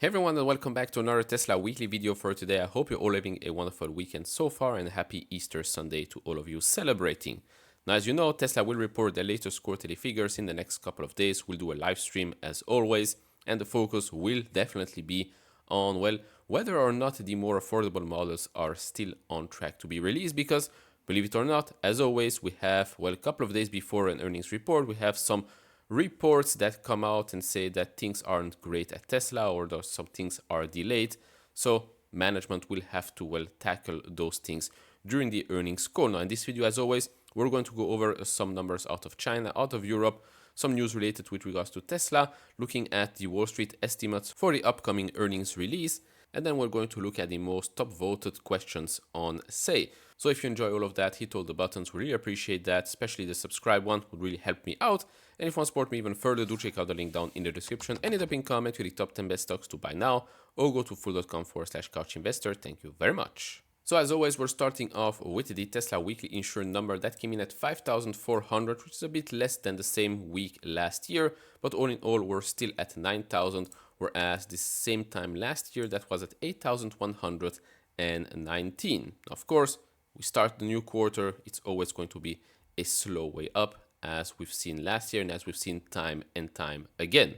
Hey everyone, and welcome back to another Tesla weekly video for today. I hope you're all having a wonderful weekend so far, and happy Easter Sunday to all of you celebrating. Now, as you know, Tesla will report their latest quarterly figures in the next couple of days. We'll do a live stream as always, and the focus will definitely be on, well, whether or not the more affordable models are still on track to be released, because believe it or not, as always, we have, well, a couple of days before an earnings report, we have some reports that come out and say that things aren't great at Tesla, or that some things are delayed. So management will have to, well, tackle those things during the earnings call. Now in this video, as always, we're going to go over some numbers out of China, out of Europe, some news related with regards to Tesla, looking at the Wall Street estimates for the upcoming earnings release, and then we're going to look at the most top voted questions on Say. So if you enjoy all of that, hit all the buttons. We really appreciate that, especially the subscribe one would really help me out. And if you want to support me even further, do check out the link down in the description and in the pinned comment with the top 10 best stocks to buy now, or go to full.com/couchinvestor. Thank you very much. So as always, we're starting off with the Tesla weekly insurance number that came in at 5,400, which is a bit less than the same week last year, but all in all, we're still at 9,000, whereas the same time last year, that was at 8,119. Of course, we start the new quarter, it's always going to be a slow way up, as we've seen last year and as we've seen time and time again.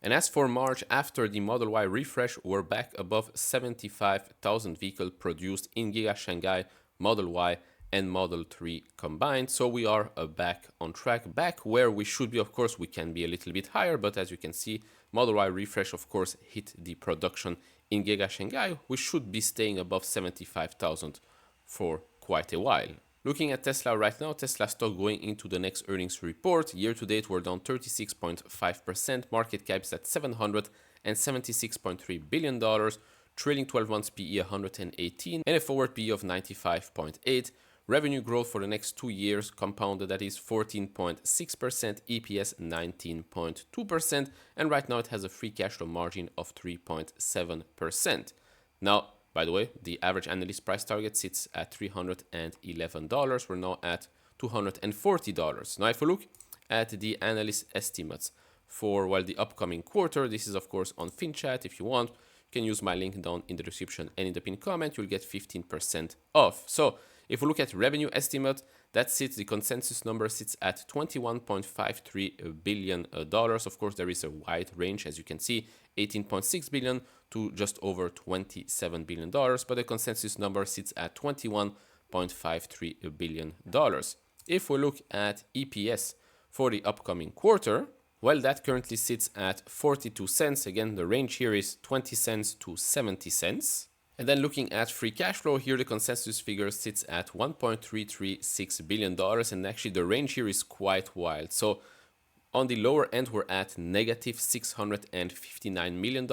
And as for March, after the Model Y refresh, we're back above 75,000 vehicles produced in Giga Shanghai, Model Y and Model 3 combined. So we are back on track, back where we should be. Of course, we can be a little bit higher, but as you can see, Model Y refresh, of course, hit the production in Giga Shanghai. We should be staying above 75,000 for quite a while. Looking at Tesla right now, Tesla stock going into the next earnings report. Year to date, we're down 36.5%. Market cap is at $776.3 billion. Trailing 12 months PE 118 and a forward PE of 95.8. Revenue growth for the next 2 years compounded, that is 14.6%, EPS 19.2%, and right now it has a free cash flow margin of 3.7%. Now, by the way, the average analyst price target sits at $311. We're now at $240. Now, if we look at the analyst estimates for, well, the upcoming quarter, this is of course on FinChat. If you want, you can use my link down in the description and in the pinned comment, you'll get 15% off. So if we look at revenue estimate, that sits, the consensus number sits at $21.53 billion. Of course, there is a wide range, as you can see, 18.6 billion to just over $27 billion, but the consensus number sits at $21.53 billion. If we look at EPS for the upcoming quarter, well, that currently sits at 42 cents. Again, the range here is 20 cents to 70 cents. And then looking at free cash flow, here the consensus figure sits at $1.336 billion, and actually the range here is quite wild. So on the lower end, we're at negative $659 million,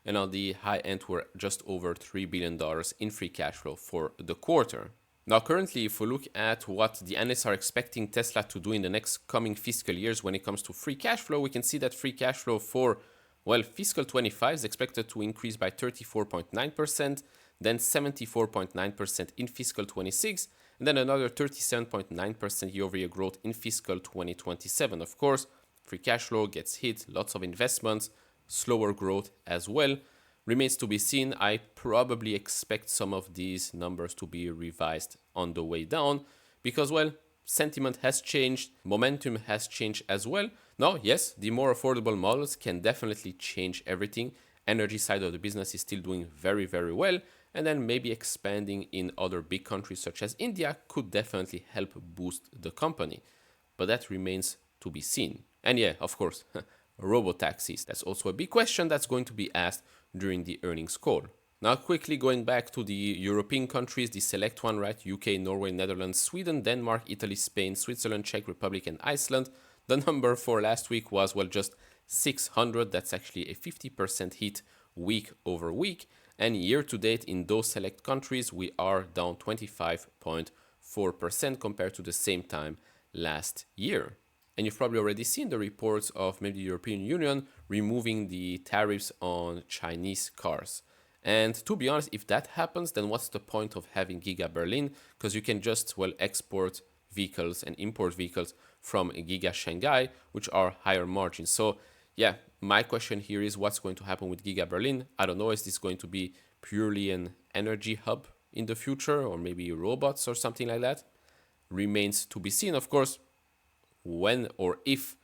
and on the high end, we're just over $3 billion in free cash flow for the quarter. Now, currently, if we look at what the analysts are expecting Tesla to do in the next coming fiscal years when it comes to free cash flow, we can see that free cash flow for, well, fiscal 25 is expected to increase by 34.9%, then 74.9% in fiscal 26, and then another 37.9% year-over-year growth in fiscal 2027. Of course, free cash flow gets hit, lots of investments, slower growth as well. Remains to be seen. I probably expect some of these numbers to be revised on the way down because, well, sentiment has changed, momentum has changed as well. Now, yes, the more affordable models can definitely change everything. Energy side of the business is still doing very, very well. And then maybe expanding in other big countries such as India could definitely help boost the company. But that remains to be seen. And yeah, of course, Robo taxis. That's also a big question that's going to be asked during the earnings call. Now, quickly going back to the European countries, the select one, right? UK, Norway, Netherlands, Sweden, Denmark, Italy, Spain, Switzerland, Czech Republic, and Iceland. The number for last week was, well, just 600. That's actually a 50% hit week over week. And year to date in those select countries, we are down 25.4% compared to the same time last year. And you've probably already seen the reports of maybe the European Union removing the tariffs on Chinese cars. And to be honest, if that happens, then what's the point of having Giga Berlin? Because you can just, well, export vehicles and import vehicles from Giga Shanghai, which are higher margins. So yeah, my question here is what's going to happen with Giga Berlin? I don't know. Is this going to be purely an energy hub in the future, or maybe robots or something like that? Remains to be seen. Of course, when or if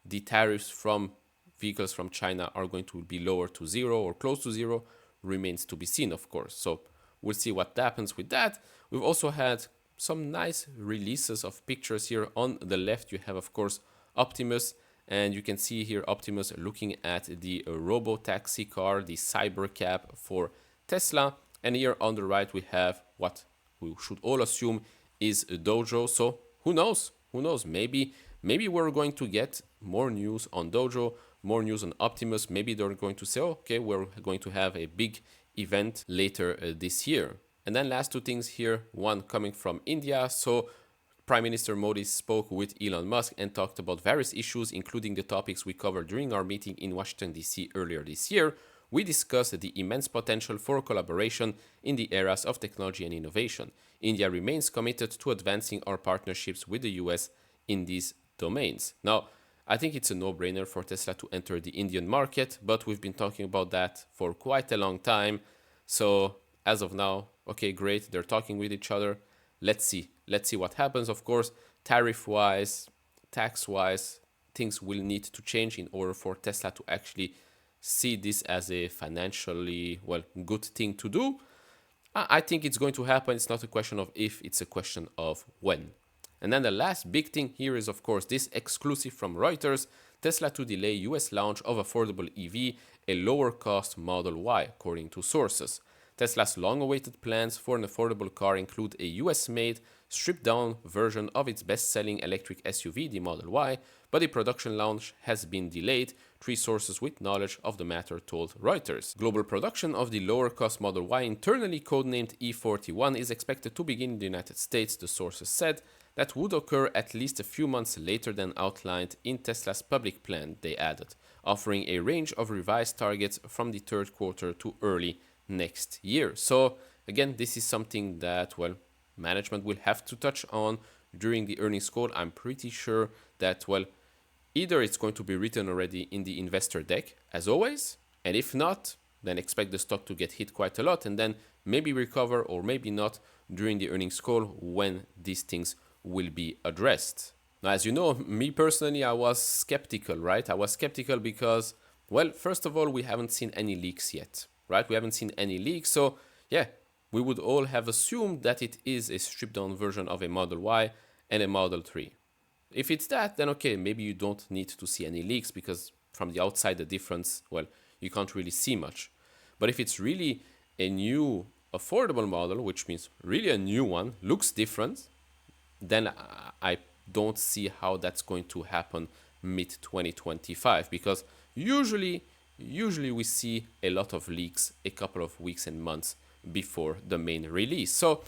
the tariffs from vehicles from China are going to be lower to zero or close to zero remains to be seen, of course. So we'll see what happens with that. We've also had some nice releases of pictures here. On the left, you have, of course, Optimus, and you can see here Optimus looking at the Robo taxi car, the Cybercab for Tesla. And here on the right, we have what we should all assume is a Dojo. So who knows? Who knows? Maybe we're going to get more news on Dojo, more news on Optimus. Maybe they're going to say, oh, okay, we're going to have a big event later this year. And then last two things here, one coming from India. So Prime Minister Modi spoke with Elon Musk and talked about various issues, including the topics we covered during our meeting in Washington, D.C. earlier this year. We discussed the immense potential for collaboration in the areas of technology and innovation. India remains committed to advancing our partnerships with the US in these domains. Now, I think it's a no-brainer for Tesla to enter the Indian market, but we've been talking about that for quite a long time. So as of now, okay, great, they're talking with each other. Let's see what happens. Of course, tariff-wise, tax-wise, things will need to change in order for Tesla to actually see this as a financially, well, good thing to do. I think it's going to happen. It's not a question of if, it's a question of when. And then the last big thing here is, of course, this exclusive from Reuters, Tesla to delay US launch of affordable EV, a lower cost Model Y, according to sources. Tesla's long-awaited plans for an affordable car include a US-made, stripped-down version of its best-selling electric SUV, the Model Y, but the production launch has been delayed, three sources with knowledge of the matter told Reuters. Global production of the lower-cost Model Y, internally codenamed E41, is expected to begin in the United States, the sources said. That would occur at least a few months later than outlined in Tesla's public plan, they added, offering a range of revised targets from the third quarter to early next year. So again, this is something that, well, management will have to touch on during the earnings call. I'm pretty sure that, well, either it's going to be written already in the investor deck, as always, and if not, then expect the stock to get hit quite a lot and then maybe recover or maybe not during the earnings call when these things will be addressed. Now, as you know, me personally, I was skeptical, right? I was skeptical because, well, first of all, we haven't seen any leaks yet, right? We haven't seen any leaks. So, yeah, we would all have assumed that it is a stripped down version of a Model Y and a Model 3. If it's that, then okay, maybe you don't need to see any leaks because from the outside, the difference, well, you can't really see much. But if it's really a new affordable model, which means really a new one, looks different, then I don't see how that's going to happen mid-2025 because usually we see a lot of leaks a couple of weeks and months before the main release. So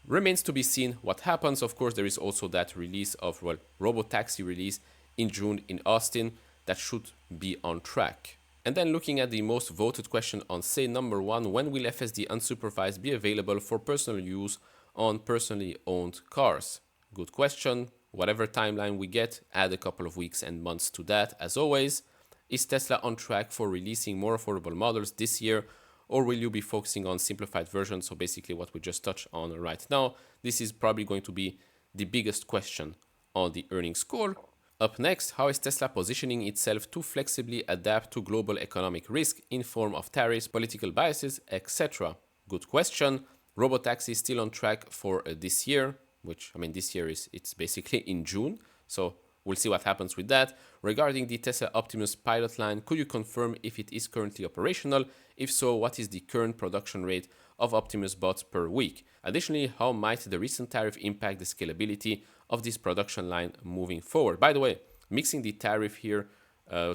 remains to be seen what happens. Of course, there is also that release of, well, Robo taxi release in June in Austin that should be on track. And then looking at the most voted question on say number one, when will FSD unsupervised be available for personal use on personally owned cars? Good question. Whatever timeline we get, add a couple of weeks and months to that. As always, is Tesla on track for releasing more affordable models this year, or will you be focusing on simplified versions? So basically what we just touched on right now. This is probably going to be the biggest question on the earnings call. Up next, how is Tesla positioning itself to flexibly adapt to global economic risk in form of tariffs, political biases, etc.? Good question. Robotaxi is still on track for this year, which, I mean, this year it's basically in June. So we'll see what happens with that. Regarding the Tesla Optimus pilot line, could you confirm if it is currently operational? If so, what is the current production rate of Optimus bots per week? Additionally, how might the recent tariff impact the scalability of this production line moving forward? By the way, mixing the tariff here,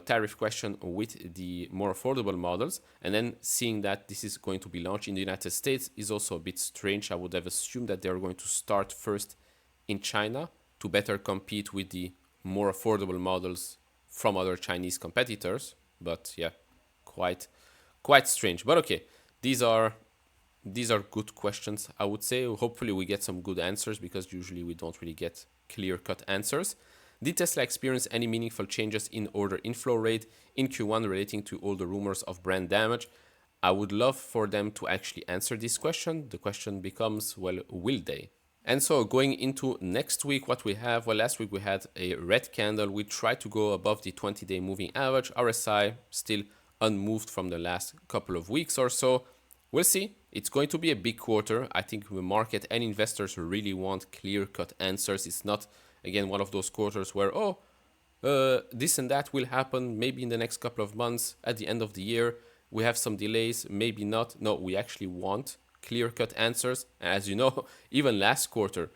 tariff question with the more affordable models, and then seeing that this is going to be launched in the United States is also a bit strange. I would have assumed that they're going to start first in China to better compete with the more affordable models from other Chinese competitors. But yeah, quite strange. But okay, these are good questions, I would say. Hopefully we get some good answers because usually we don't really get clear-cut answers. Did Tesla experience any meaningful changes in order inflow rate in Q1 relating to all the rumors of brand damage? I would love for them to actually answer this question. The question becomes, well, will they? And so going into next week, what we have, well, last week we had a red candle. We tried to go above the 20-day moving average. RSI still unmoved from the last couple of weeks or so. We'll see. It's going to be a big quarter. I think the market and investors really want clear-cut answers. It's not, again, one of those quarters where, this and that will happen maybe in the next couple of months at the end of the year. We have some delays, maybe not. No, we actually want clear-cut answers. As you know, even last quarter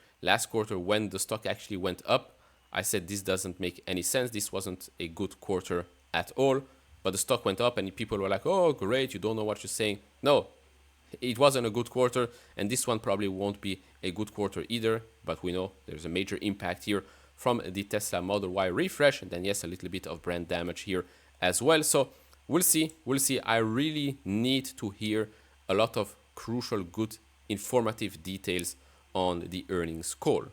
when the stock actually went up, I said this doesn't make any sense. This wasn't a good quarter at all. But the stock went up and people were like, oh, great, you don't know what you're saying. No, it wasn't a good quarter, and this one probably won't be a good quarter either. But we know there's a major impact here from the Tesla Model Y refresh, and then yes, a little bit of brand damage here as well. So we'll see. I really need to hear a lot of crucial, good, informative details on the earnings call.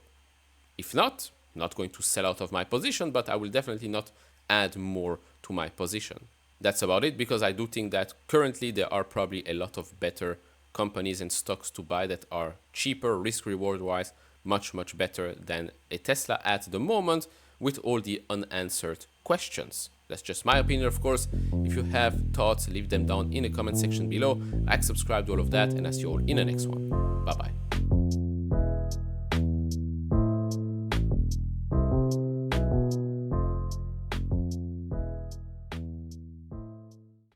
If not going to sell out of my position, but I will definitely not add more to my position. That's about it, because I do think that currently there are probably a lot of better companies and stocks to buy that are cheaper, risk-reward wise, much, much better than a Tesla at the moment with all the unanswered questions. That's just my opinion, of course. If you have thoughts, leave them down in the comment section below. Like, subscribe to all of that, and I'll see you all in the next one. Bye-bye.